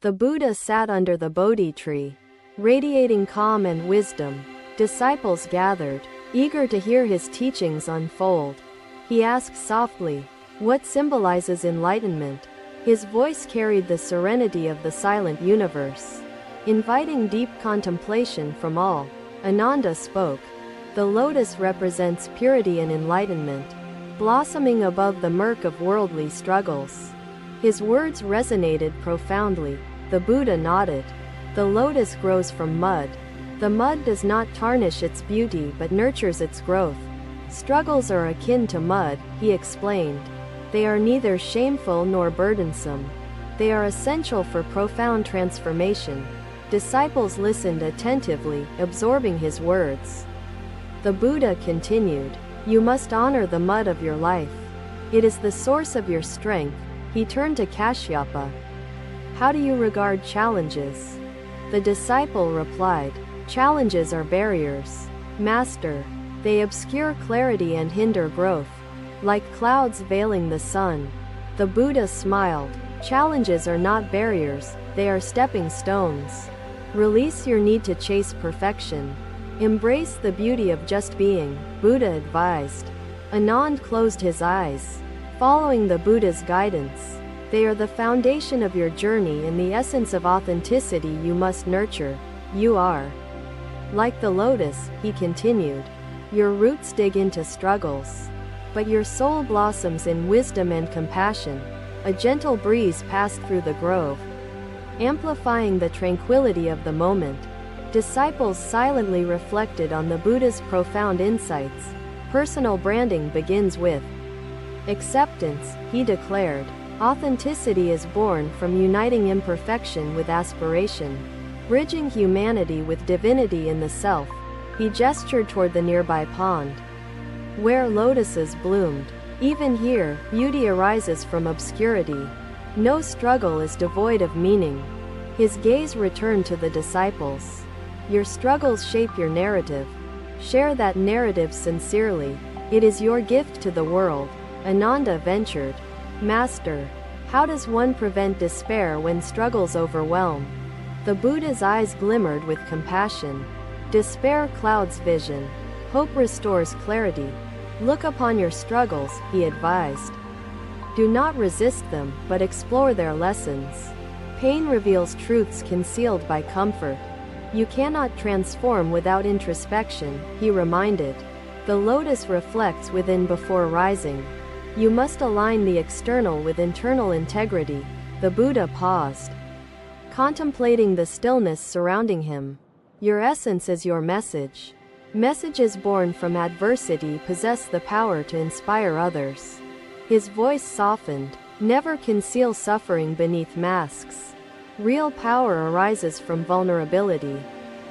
The Buddha sat under the Bodhi tree, radiating calm and wisdom. Disciples gathered, eager to hear his teachings unfold. He asked softly, "What symbolizes enlightenment?" His voice carried the serenity of the silent universe, inviting deep contemplation from all. Ananda spoke. The lotus represents purity and enlightenment, blossoming above the murk of worldly struggles. His words resonated profoundly. The Buddha nodded. The lotus grows from mud. The mud does not tarnish its beauty but nurtures its growth. Struggles are akin to mud, he explained. They are neither shameful nor burdensome. They are essential for profound transformation. Disciples listened attentively, absorbing his words. The Buddha continued, "You must honor the mud of your life. It is the source of your strength." He turned to Kashyapa. "How do you regard challenges?" The disciple replied, "Challenges are barriers, Master. They obscure clarity and hinder growth, like clouds veiling the sun." The Buddha smiled. "Challenges are not barriers, they are stepping stones. Release your need to chase perfection. Embrace the beauty of just being," Buddha advised. Anand closed his eyes, following the Buddha's guidance. "They are the foundation of your journey and the essence of authenticity you must nurture. You are like the lotus," he continued. "Your roots dig into struggles, but your soul blossoms in wisdom and compassion." A gentle breeze passed through the grove, amplifying the tranquility of the moment. Disciples silently reflected on the Buddha's profound insights. Personal branding begins with acceptance, he declared. Authenticity is born from uniting imperfection with aspiration, bridging humanity with divinity in the self. He gestured toward the nearby pond, where lotuses bloomed. Even here, beauty arises from obscurity. No struggle is devoid of meaning. His gaze returned to the disciples. "Your struggles shape your narrative. Share that narrative sincerely. It is your gift to the world." Ananda ventured, "Master, how does one prevent despair when struggles overwhelm?" The Buddha's eyes glimmered with compassion. "Despair clouds vision. Hope restores clarity. Look upon your struggles," he advised. "Do not resist them, but explore their lessons. Pain reveals truths concealed by comfort. You cannot transform without introspection," he reminded. "The lotus reflects within before rising. You must align the external with internal integrity." The Buddha paused, contemplating the stillness surrounding him. "Your essence is your message. Messages born from adversity possess the power to inspire others." His voice softened. "Never conceal suffering beneath masks. Real power arises from vulnerability.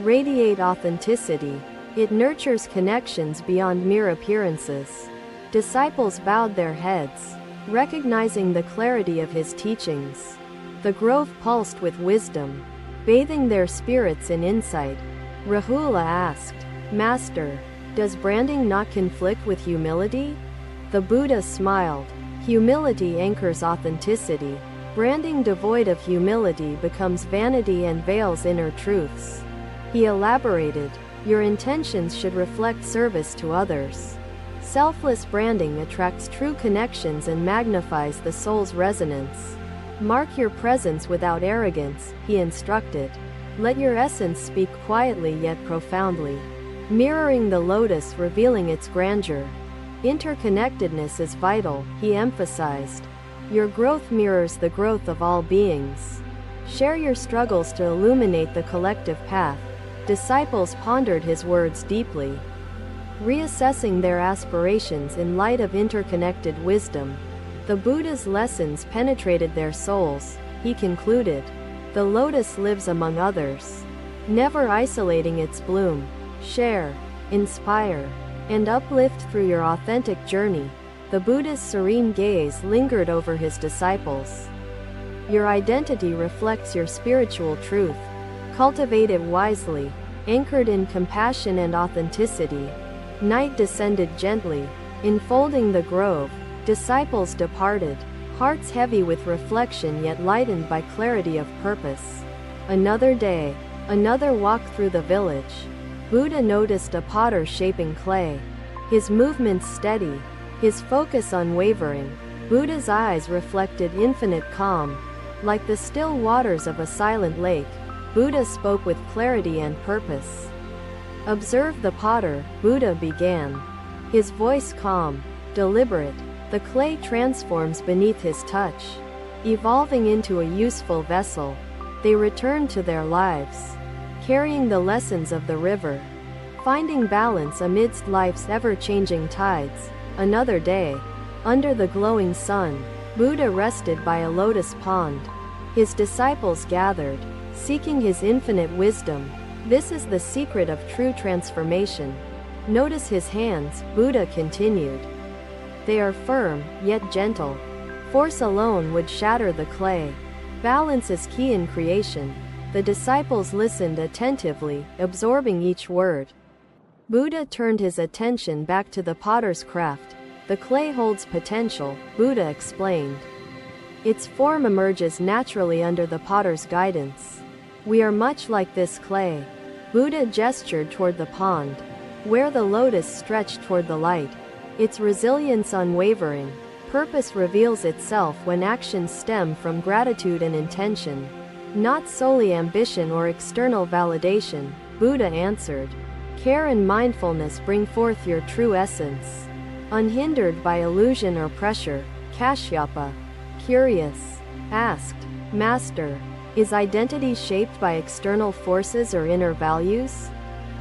Radiate authenticity. It nurtures connections beyond mere appearances." Disciples bowed their heads, recognizing the clarity of his teachings. The grove pulsed with wisdom, bathing their spirits in insight. Rahula asked, "Master, does branding not conflict with humility?" The Buddha smiled. "Humility anchors authenticity. Branding devoid of humility becomes vanity and veils inner truths." He elaborated, "Your intentions should reflect service to others. Selfless branding attracts true connections and magnifies the soul's resonance. Mark your presence without arrogance," he instructed. "Let your essence speak quietly yet profoundly, mirroring the lotus, revealing its grandeur. Interconnectedness is vital," he emphasized. "Your growth mirrors the growth of all beings. Share your struggles to illuminate the collective path." Disciples pondered his words deeply, reassessing their aspirations in light of interconnected wisdom. The Buddha's lessons penetrated their souls. He concluded, "The lotus lives among others, never isolating its bloom. Share, inspire, and uplift through your authentic journey." The Buddha's serene gaze lingered over his disciples. "Your identity reflects your spiritual truth. Cultivate it wisely, anchored in compassion and authenticity." Night descended gently, enfolding the grove. Disciples departed, hearts heavy with reflection yet lightened by clarity of purpose. Another day, another walk through the village. Buddha noticed a potter shaping clay. His movements steady, his focus unwavering. Buddha's eyes reflected infinite calm. Like the still waters of a silent lake, Buddha spoke with clarity and purpose. Observe the potter, Buddha began. His voice calm, deliberate. The clay transforms beneath his touch, evolving into a useful vessel. They return to their lives, carrying the lessons of the river, finding balance amidst life's ever-changing tides. Another day, under the glowing sun, Buddha rested by a lotus pond. His disciples gathered, seeking his infinite wisdom. This is the secret of true transformation. Notice his hands, Buddha continued. They are firm, yet gentle. Force alone would shatter the clay. Balance is key in creation. The disciples listened attentively, absorbing each word. Buddha turned his attention back to the potter's craft. The clay holds potential, Buddha explained. Its form emerges naturally under the potter's guidance. We are much like this clay. Buddha gestured toward the pond, where the lotus stretched toward the light. Its resilience unwavering. Purpose reveals itself when actions stem from gratitude and intention, not solely ambition or external validation, Buddha answered. Care and mindfulness bring forth your true essence, unhindered by illusion or pressure. Kashyapa, curious, asked, Master, is identity shaped by external forces or inner values?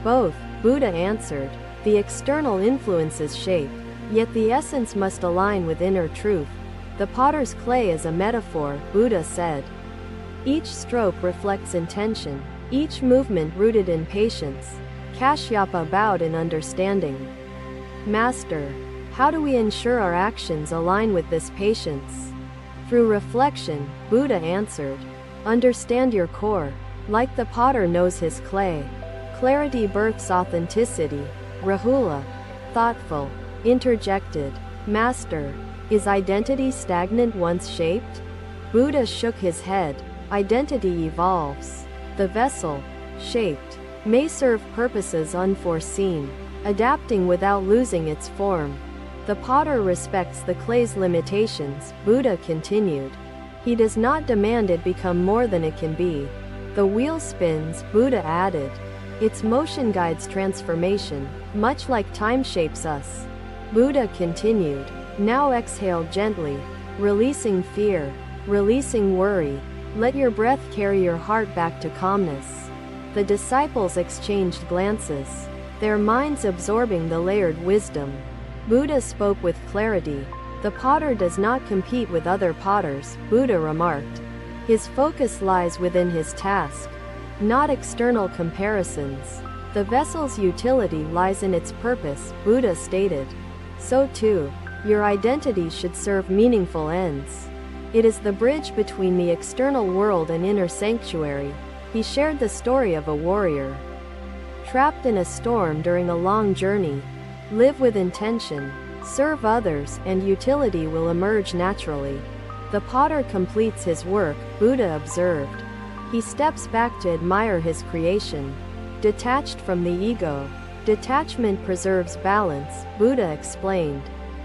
Both, Buddha answered. The external influences shape, yet the essence must align with inner truth. The potter's clay is a metaphor, Buddha said. Each stroke reflects intention, each movement rooted in patience. Kashyapa bowed in understanding. Master, how do we ensure our actions align with this patience? Through reflection, Buddha answered. Understand your core, like the potter knows his clay. Clarity births authenticity. Rahula, thoughtful, interjected. Master, is identity stagnant once shaped? Buddha shook his head. Identity evolves. The vessel, shaped, may serve purposes unforeseen, adapting without losing its form. The potter respects the clay's limitations, Buddha continued. He does not demand it become more than it can be. The wheel spins, Buddha added. Its motion guides transformation, much like time shapes us. Buddha continued. Now exhale gently, releasing fear, releasing worry. Let your breath carry your heart back to calmness. The disciples exchanged glances, their minds absorbing the layered wisdom. Buddha spoke with clarity. The potter does not compete with other potters, Buddha remarked. His focus lies within his task, not external comparisons. The vessel's utility lies in its purpose, Buddha stated. So too, your identity should serve meaningful ends. It is the bridge between the external world and inner sanctuary. He shared the story of a warrior trapped in a storm during a long journey. Live with intention, serve others, and utility will emerge naturally. The potter completes his work, Buddha observed. He steps back to admire his creation, detached from the ego. Detachment preserves balance, Buddha explained.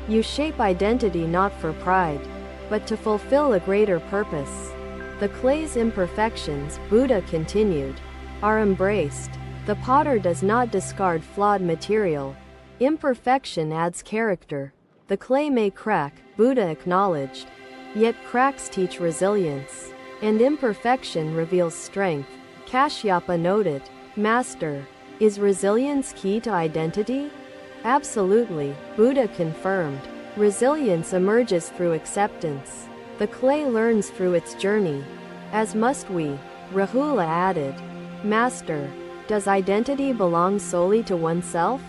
You shape identity not for pride, but to fulfill a greater purpose. The clay's imperfections, Buddha continued, are embraced. The potter does not discard flawed material. Imperfection adds character. The clay may crack, Buddha acknowledged. Yet cracks teach resilience, and imperfection reveals strength. Kashyapa noted. Master, is resilience key to identity? Absolutely, Buddha confirmed. Resilience emerges through acceptance. The clay learns through its journey. As must we, Rahula added. Master, does identity belong solely to oneself?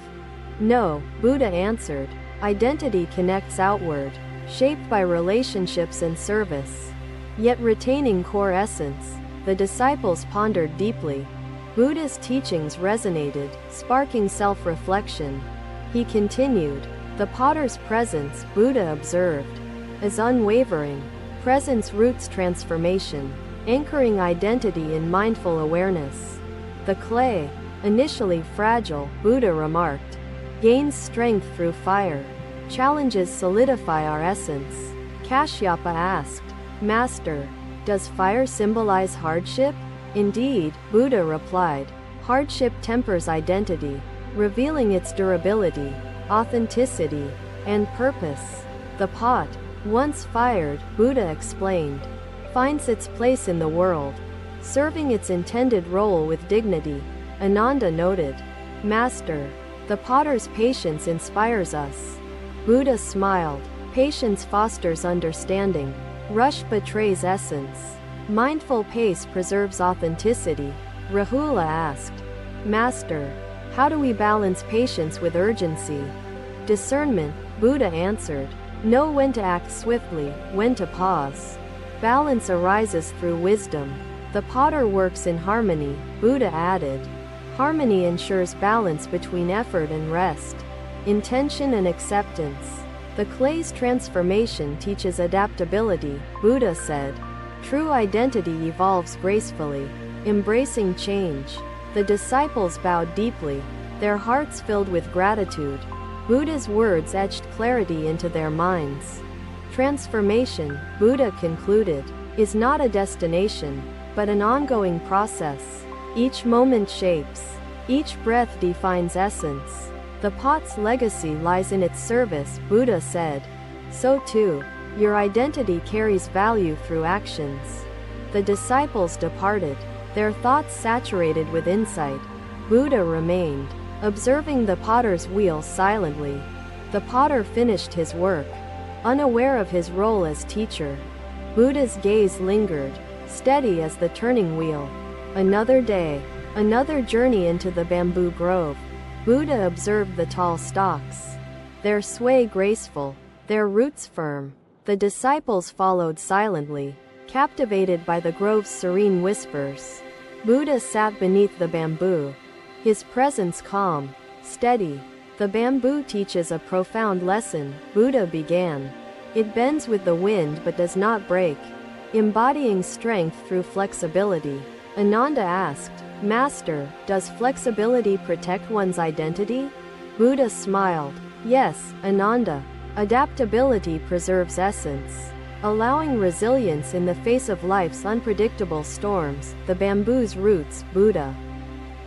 No, Buddha answered. Identity connects outward, shaped by relationships and service. Yet retaining core essence, the disciples pondered deeply. Buddha's teachings resonated, sparking self-reflection. He continued. The potter's presence, Buddha observed, is unwavering, presence roots transformation, anchoring identity in mindful awareness. The clay, initially fragile, Buddha remarked, gains strength through fire. Challenges solidify our essence. Kashyapa asked, Master, does fire symbolize hardship? Indeed, Buddha replied, hardship tempers identity, revealing its durability, authenticity, and purpose. The pot, once fired, Buddha explained, finds its place in the world, serving its intended role with dignity. Ananda noted, Master, the potter's patience inspires us. Buddha smiled, patience fosters understanding. Rush betrays essence. Mindful pace preserves authenticity. Rahula asked, Master, how do we balance patience with urgency? Discernment, Buddha answered, know when to act swiftly, when to pause. Balance arises through wisdom. The potter works in harmony, Buddha added. Harmony ensures balance between effort and rest, intention and acceptance. The clay's transformation teaches adaptability, Buddha said. True identity evolves gracefully, embracing change. The disciples bowed deeply, their hearts filled with gratitude. Buddha's words etched clarity into their minds. Transformation, Buddha concluded, is not a destination, but an ongoing process. Each moment shapes, each breath defines essence. The pot's legacy lies in its service, Buddha said. So too, your identity carries value through actions. The disciples departed, their thoughts saturated with insight. Buddha remained, observing the potter's wheel silently. The potter finished his work, unaware of his role as teacher. Buddha's gaze lingered, steady as the turning wheel. Another day, another journey into the bamboo grove. Buddha observed the tall stalks, their sway graceful, their roots firm. The disciples followed silently, captivated by the grove's serene whispers. Buddha sat beneath the bamboo, his presence calm, steady. The bamboo teaches a profound lesson, Buddha began. It bends with the wind but does not break, embodying strength through flexibility. Ananda asked, Master, does flexibility protect one's identity? Buddha smiled. Yes, Ananda. Adaptability preserves essence, allowing resilience in the face of life's unpredictable storms. The bamboo's roots, Buddha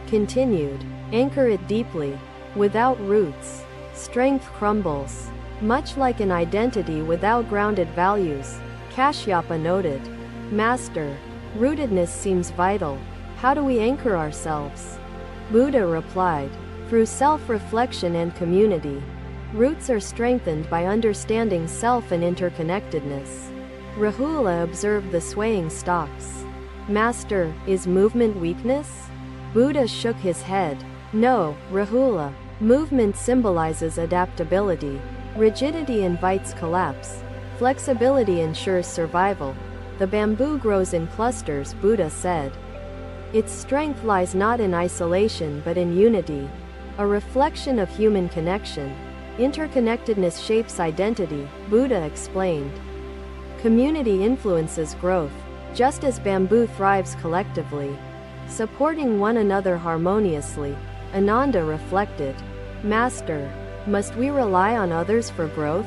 continued, anchor it deeply. Without roots, strength crumbles, much like an identity without grounded values. Kashyapa noted, Master, rootedness seems vital. How do we anchor ourselves? Buddha replied, through self-reflection and community. Roots are strengthened by understanding self and interconnectedness. Rahula observed the swaying stalks. Master, is movement weakness? Buddha shook his head. No, Rahula. Movement symbolizes adaptability. Rigidity invites collapse. Flexibility ensures survival. The bamboo grows in clusters, Buddha said. Its strength lies not in isolation but in unity, a reflection of human connection. Interconnectedness shapes identity, Buddha explained. Community influences growth, just as bamboo thrives collectively, supporting one another harmoniously. Ananda reflected, Master, must we rely on others for growth?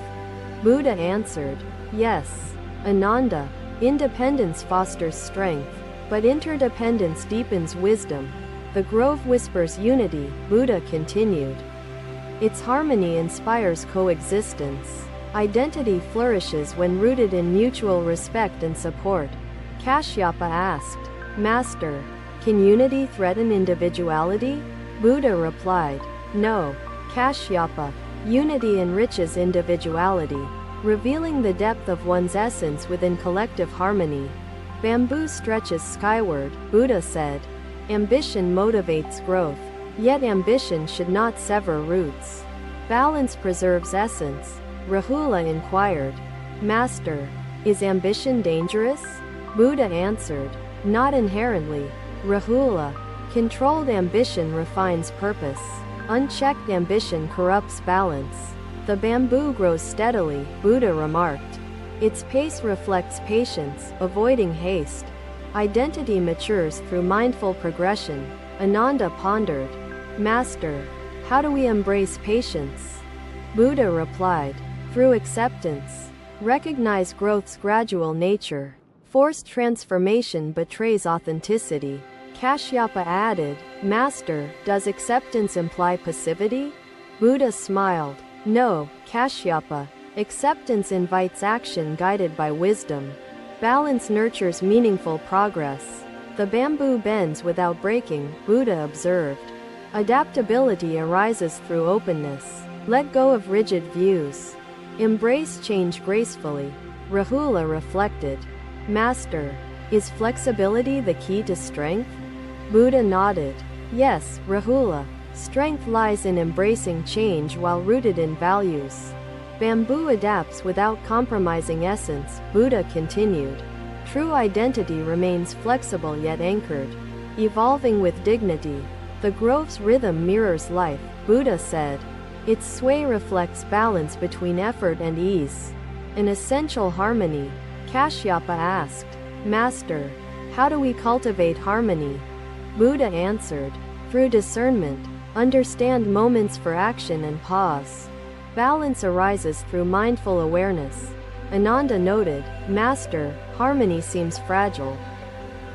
Buddha answered, yes. Ananda, independence fosters strength, but interdependence deepens wisdom. The grove whispers unity, Buddha continued. Its harmony inspires coexistence. Identity flourishes when rooted in mutual respect and support. Kashyapa asked, Master, can unity threaten individuality? Buddha replied, no. Kashyapa, unity enriches individuality, revealing the depth of one's essence within collective harmony. Bamboo stretches skyward, Buddha said. Ambition motivates growth, yet ambition should not sever roots. Balance preserves essence. Rahula inquired, Master, is ambition dangerous? Buddha answered, not inherently. Rahula, controlled ambition refines purpose. Unchecked ambition corrupts balance. The bamboo grows steadily, Buddha remarked. Its pace reflects patience, avoiding haste. Identity matures through mindful progression. Ananda pondered, Master, how do we embrace patience? Buddha replied, through acceptance. Recognize growth's gradual nature. Forced transformation betrays authenticity. Kashyapa added, Master, does acceptance imply passivity? Buddha smiled. No, Kashyapa. Acceptance invites action guided by wisdom. Balance nurtures meaningful progress. The bamboo bends without breaking, Buddha observed. Adaptability arises through openness. Let go of rigid views. Embrace change gracefully. Rahula reflected. Master, is flexibility the key to strength? Buddha nodded. Yes, Rahula. Strength lies in embracing change while rooted in values. Bamboo adapts without compromising essence, Buddha continued. True identity remains flexible yet anchored, evolving with dignity. The grove's rhythm mirrors life, Buddha said. Its sway reflects balance between effort and ease. An essential harmony. Kashyapa asked, Master, how do we cultivate harmony? Buddha answered, through discernment. Understand moments for action and pause. Balance arises through mindful awareness. Ananda noted, Master, harmony seems fragile.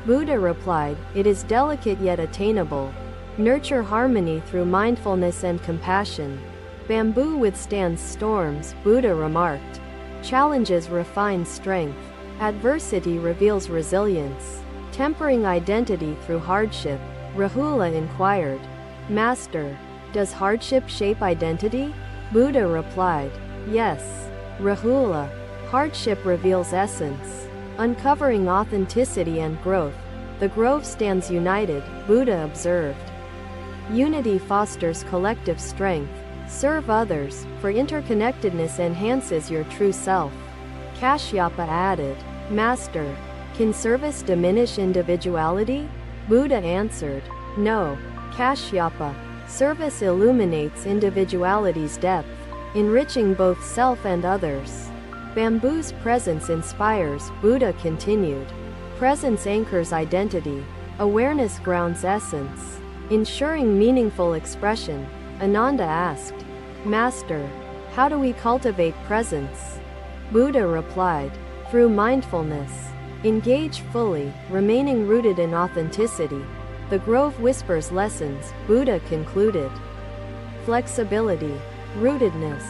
Buddha replied, it is delicate yet attainable. Nurture harmony through mindfulness and compassion. Bamboo withstands storms, Buddha remarked. Challenges refine strength. Adversity reveals resilience. Tempering identity through hardship. Rahula inquired, Master, does hardship shape identity? Buddha replied, yes. Rahula, hardship reveals essence, uncovering authenticity and growth. The grove stands united, Buddha observed. Unity fosters collective strength. Serve others, for interconnectedness enhances your true self. Kashyapa added, Master, can service diminish individuality? Buddha answered, no. Kashyapa, service illuminates individuality's depth, enriching both self and others. Bamboo's presence inspires, Buddha continued. Presence anchors identity. Awareness grounds essence, ensuring meaningful expression. Ananda asked, Master, how do we cultivate presence? Buddha replied, through mindfulness. Engage fully, remaining rooted in authenticity. The grove whispers lessons, Buddha concluded. Flexibility, rootedness,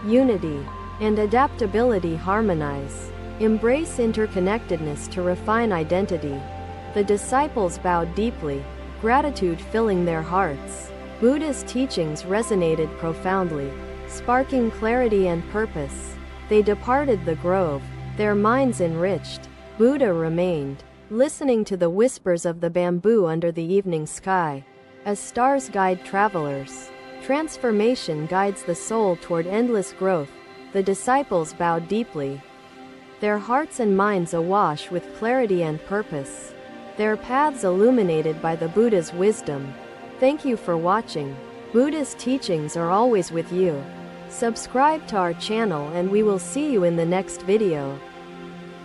unity, and adaptability harmonize. Embrace interconnectedness to refine identity. The disciples bowed deeply, gratitude filling their hearts. Buddha's teachings resonated profoundly, sparking clarity and purpose. They departed the grove, their minds enriched. Buddha remained, listening to the whispers of the bamboo under the evening sky. As stars guide travelers, transformation guides the soul toward endless growth. The disciples bowed deeply, their hearts and minds awash with clarity and purpose, their paths illuminated by the Buddha's wisdom. Thank you for watching. Buddha's teachings are always with you. Subscribe to our channel and we will see you in the next video.